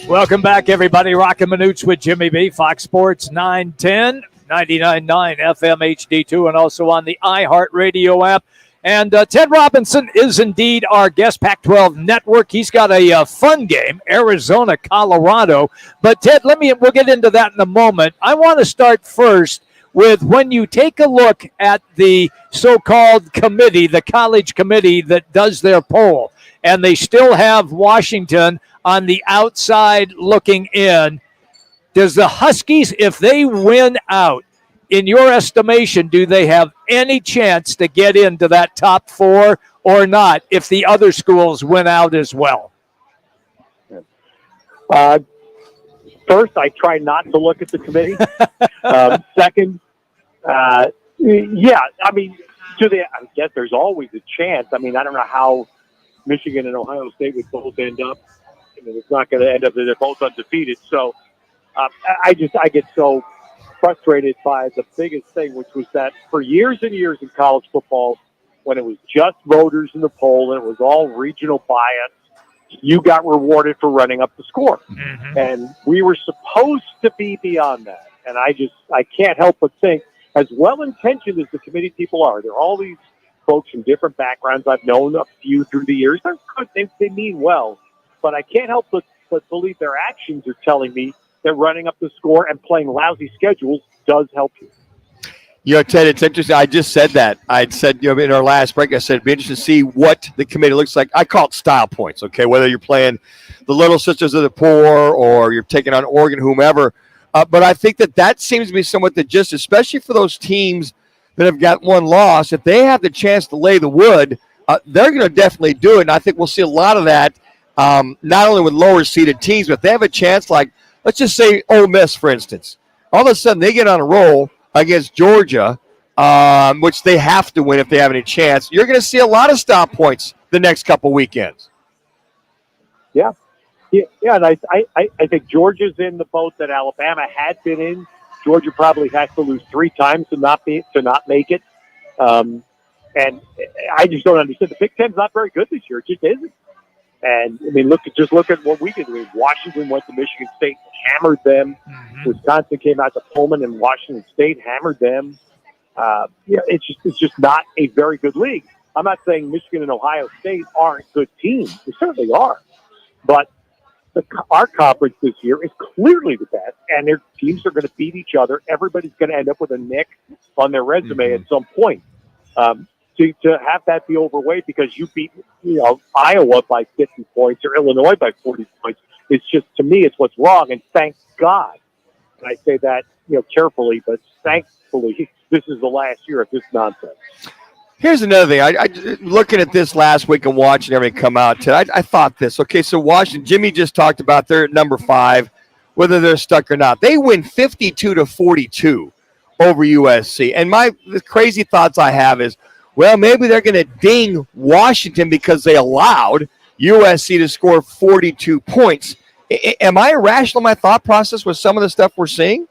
Welcome back, everybody. Rockin' Minutes with Jimmy B. Fox Sports 910, 99.9 FM HD2, and also on the iHeartRadio app. And Ted Robinson is indeed our guest, Pac-12 Network. He's got a fun game, Arizona, Colorado. But, Ted, we'll get into that in a moment. I want to start first with when you take a look at the so-called committee, the college committee that does their poll, and they still have Washington on the outside looking in. Does the Huskies, if they win out, in your estimation, do they have any chance to get into that top four or not if the other schools win out as well? First, I try not to look at the committee. Second, yeah, I mean, I guess there's always a chance. I mean, I don't know how Michigan and Ohio State would both end up. I mean, it's not going to end up that they're both undefeated. So I get so frustrated by the biggest thing, which was that for years and years in college football, when it was just voters in the poll and it was all regional bias, you got rewarded for running up the score. Mm-hmm. And we were supposed to be beyond that. And I can't help but think, as well-intentioned as the committee people are, there are all these folks from different backgrounds. I've known a few through the years. They're good. They mean well. But I can't help but believe their actions are telling me that running up the score and playing lousy schedules does help you. You know, Ted, it's interesting. I just said that. I said, in our last break, I said it'd be interesting to see what the committee looks like. I call it style points, okay, whether you're playing the Little Sisters of the Poor or you're taking on Oregon, whomever. But I think that seems to be somewhat the gist, especially for those teams that have got one loss. If they have the chance to lay the wood, they're going to definitely do it. And I think we'll see a lot of that, not only with lower-seeded teams, but if they have a chance, like, let's just say Ole Miss, for instance. All of a sudden, they get on a roll against Georgia, which they have to win if they have any chance. You're going to see a lot of stop points the next couple weekends. Yeah, and I think Georgia's in the boat that Alabama had been in. Georgia probably has to lose 3 times to not make it. And I just don't understand. The Big Ten's not very good this year. It just isn't. And, I mean, look at what we did. Washington went to Michigan State, hammered them. Mm-hmm. Wisconsin came out to Pullman, and Washington State hammered them. It's just not a very good league. I'm not saying Michigan and Ohio State aren't good teams. They certainly are. But our conference this year is clearly the best, and their teams are going to beat each other. Everybody's going to end up with a nick on their resume at some point. To have that be overweight because you beat Iowa by 50 points or Illinois by 40 points, it's just, to me, it's what's wrong. And thank God, and I say that carefully, but thankfully, this is the last year of this nonsense. Here's another thing. I looking at this last week and watching everything come out, Ted, I thought this. Okay, so Washington, Jimmy just talked about they're at number 5, whether they're stuck or not. They win 52-42 over USC. And the crazy thoughts I have is, well, maybe they're going to ding Washington because they allowed USC to score 42 points. Am I irrational in my thought process with some of the stuff we're seeing?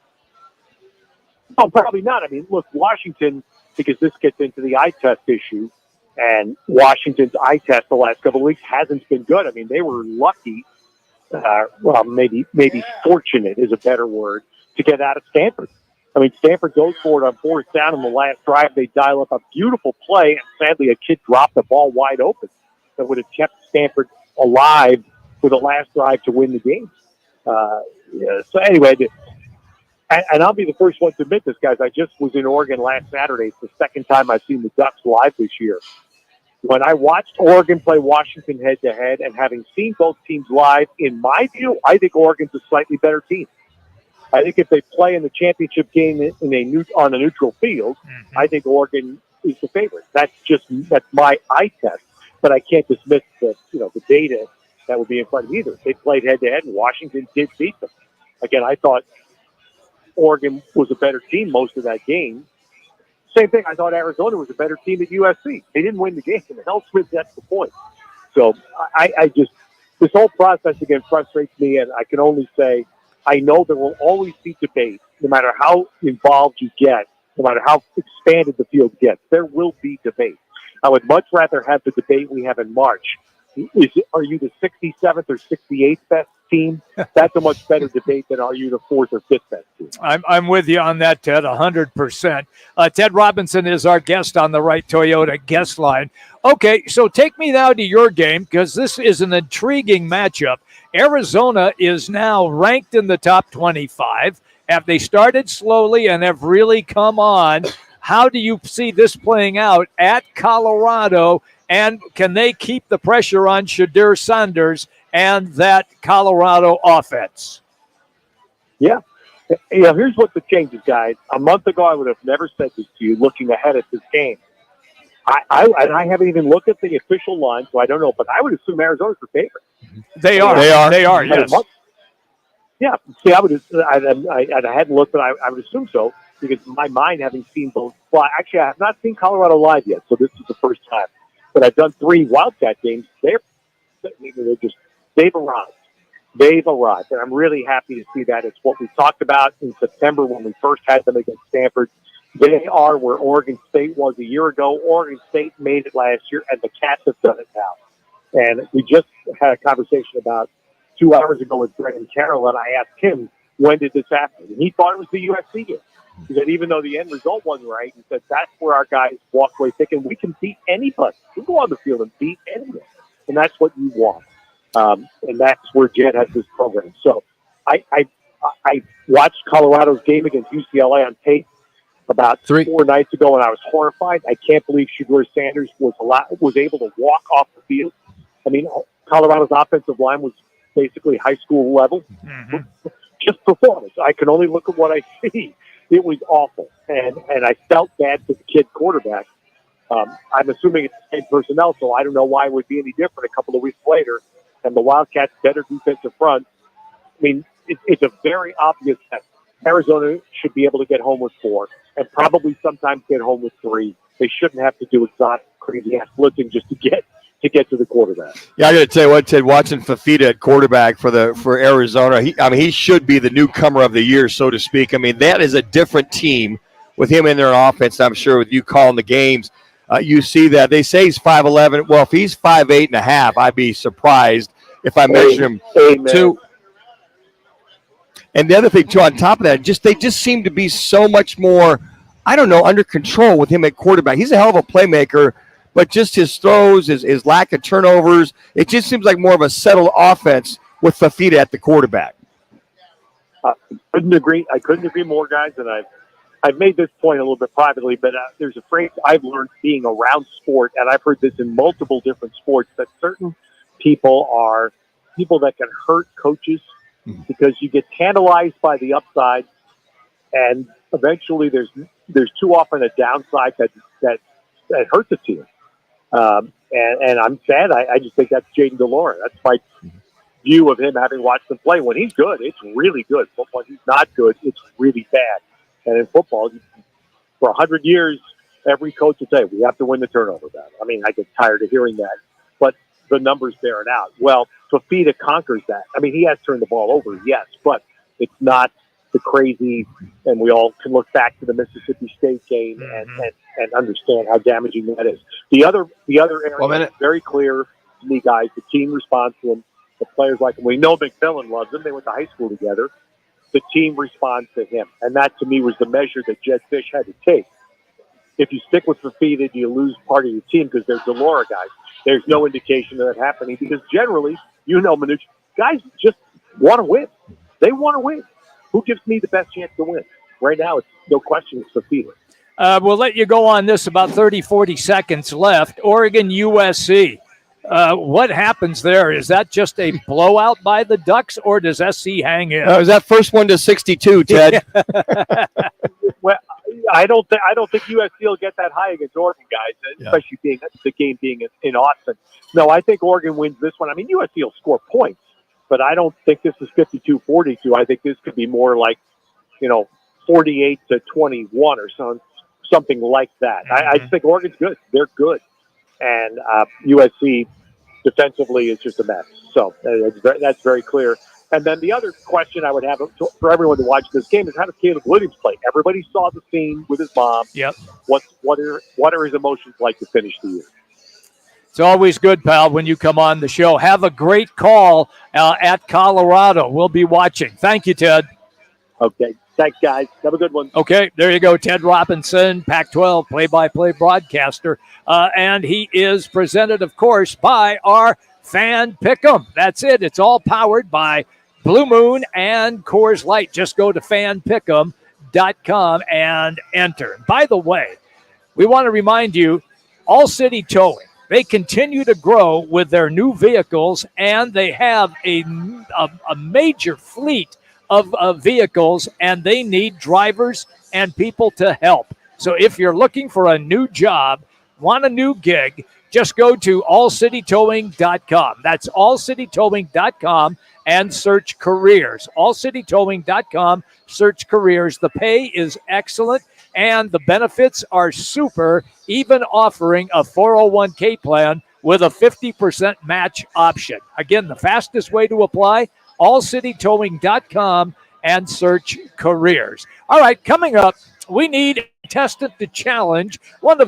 Oh, probably not. I mean, look, Washington, because this gets into the eye test issue, and Washington's eye test the last couple of weeks hasn't been good. I mean, they were lucky, maybe fortunate is a better word, to get out of Stanford. I mean, Stanford goes for it on 4th down in the last drive. They dial up a beautiful play, and sadly a kid dropped the ball wide open that would have kept Stanford alive for the last drive to win the game. So anyway, and I'll be the first one to admit this, guys. I just was in Oregon last Saturday. It's the second time I've seen the Ducks live this year. When I watched Oregon play Washington head-to-head, and having seen both teams live, in my view, I think Oregon's a slightly better team. I think if they play in the championship game on a neutral field, mm-hmm. I think Oregon is the favorite. That's my eye test. But I can't dismiss the data that would be in front of either. They played head-to-head, and Washington did beat them. Again, I thought Oregon was a better team most of that game. Same thing, I thought Arizona was a better team at USC. They didn't win the game. And Smith, that's the point. So I just, this whole process again frustrates me, and I can only say, I know there will always be debate, no matter how involved you get, no matter how expanded the field gets. There will be debate. I would much rather have the debate we have in March Are you the 67th or 68th best team? That's a much better debate than are you the 4th or 5th best team. I'm with you on that, Ted, 100%. Ted Robinson is our guest on the Right Toyota guest line. Okay, so take me now to your game, because this is an intriguing matchup. Arizona is now ranked in the top 25. Have they started slowly and have really come on? How do you see this playing out at Colorado? And can they keep the pressure on Shadir Sanders and that Colorado offense? Yeah. Here's what the changes, guys. A month ago, I would have never said this to you looking ahead at this game. I haven't even looked at the official line, so I don't know, but I would assume Arizona's the favorite. They are, yes. Yeah. See, I hadn't looked, but I would assume so, because in my mind, having seen both. Well, actually, I have not seen Colorado live yet, so this is the first time. But I've done 3 Wildcat games. They've arrived. They've arrived, and I'm really happy to see that. It's what we talked about in September when we first had them against Stanford. They are where Oregon State was a year ago. Oregon State made it last year, and the Cats have done it now. And we just had a conversation about 2 hours ago with Brendan Carroll, and I asked him, when did this happen? And he thought it was the USC game. He said, even though the end result wasn't right, he said, that's where our guys walked away thinking we can beat anybody. We go on the field and beat anyone. And that's what you want. And that's where Jed has this program. So I watched Colorado's game against UCLA on tape about 4 nights ago, and I was horrified. I can't believe Shadir Sanders was able to walk off the field. I mean, Colorado's offensive line was basically high school level. Mm-hmm. Just performance. I can only look at what I see. It was awful, and I felt bad for the kid quarterback. I'm assuming it's the same personnel, so I don't know why it would be any different a couple of weeks later. And the Wildcats' better defensive front. I mean, it's a very obvious that Arizona should be able to get home with 4 and probably sometimes get home with 3. They shouldn't have to do exotic, crazy-ass blitzing just to get to the quarterback. Yeah, I got to tell you what, Ted, watching Fafita at quarterback for Arizona, he should be the newcomer of the year, so to speak. I mean, that is a different team with him in their offense. I'm sure with you calling the games, you see that. They say he's 5'11". Well, if he's 5'8.5", I'd be surprised if I measure him too. And the other thing, too, on top of that, they just seem to be so much more, I don't know, under control with him at quarterback. He's a hell of a playmaker, but just his throws, his lack of turnovers, it just seems like more of a settled offense with Fafita at the quarterback. I couldn't agree more, guys, and I've made this point a little bit privately, but there's a phrase I've learned being around sport, and I've heard this in multiple different sports, that certain people are people that can hurt coaches because you get tantalized by the upside, and eventually there's too often a downside that hurts the team. And I'm sad. I just think that's Jaden DeLore. That's my view of him, having watched him play. When he's good, it's really good. But when he's not good, it's really bad. And in football, for 100 years, every coach would say, we have to win the turnover battle. I mean, I get tired of hearing that. But the numbers bear it out. Well, Fafita conquers that. I mean, he has turned the ball over, yes, but it's not the crazy, and we all can look back to the Mississippi State game and understand how damaging that is. The other area is very clear to me, guys. The team responds to him. The players like him. We know McMillan loves him. They went to high school together. The team responds to him, and that to me was the measure that Jed Fish had to take. If you stick with Fafita, do you lose part of your team because they're DeLore guys? There's no indication of that happening because generally, Manucci, guys just want to win. They want to win. Who gives me the best chance to win? Right now, it's no question it's Fafita. We'll let you go on this, about 30, 40 seconds left. Oregon, USC. What happens there? Is that just a blowout by the Ducks, or does SC hang in? Is that first one to 62, Ted? Well, I don't think USC will get that high against Oregon, guys, especially being the game being in Austin. No, I think Oregon wins this one. I mean, USC will score points, but I don't think this is 52-42. I think this could be more like, 48-21 or something like that. I just think Oregon's good. They're good. And USC defensively is just a mess. So that's very clear. And then the other question I would have for everyone to watch this game is, how does Caleb Williams play? Everybody saw the scene with his mom. Yep. What are his emotions like to finish the year? It's always good, pal, when you come on the show. Have a great call at Colorado. We'll be watching. Thank you, Ted. Okay. Thanks, guys. Have a good one. Okay, there you go. Ted Robinson, Pac-12 play-by-play broadcaster. And he is presented, of course, by our Fan Pick'em. That's it. It's all powered by Blue Moon and Coors Light. Just go to fanpick'em.com and enter. By the way, we want to remind you, All City Towing, they continue to grow with their new vehicles, and they have a major fleet of vehicles, and they need drivers and people to help. So if you're looking for a new job, want a new gig, just go to allcitytowing.com. That's allcitytowing.com and search careers. Allcitytowing.com, search careers. The pay is excellent and the benefits are super, even offering a 401k plan with a 50% match option. Again, the fastest way to apply, allcitytowing.com and search careers. All right, coming up, we need Tested to Challenge, one of the